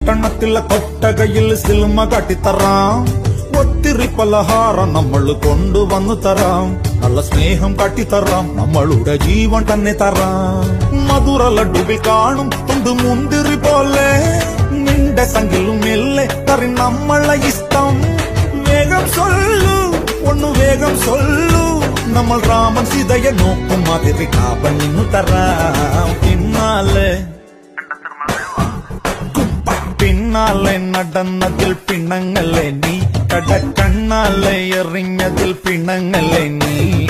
പട്ടണത്തിലെ കൊട്ടകയിൽ സിൽമ കാട്ടിത്തറാം. ഒത്തിരി പലഹാരം നമ്മൾ കൊണ്ടുവന്നു തരാം. നല്ല സ്നേഹം കാട്ടിത്തറാം. നമ്മളുടെ ജീവൻ തന്നെ തരാം. മധുര ലഡുവിൽ കാണും തുണ്ട് മുന്തിരി പോലെ നിന്റെ സംഗിലും മെല്ലെ കറി നമ്മളെ ഇഷ്ടം. വേഗം സൊല്ലു ഒന്നു വേഗം സൊല്ലു. നമ്മൾ രാമൻ സീതയെ നോക്കും മാതിരി കാപ്പൻ നിന്നു തരാം. പിന്നാലെ നടന്നതിൽ പിണങ്ങല്ലേ നീ. കടക്കണ്ണാലെ എറിഞ്ഞതിൽ പിണങ്ങല്ലേ നീ.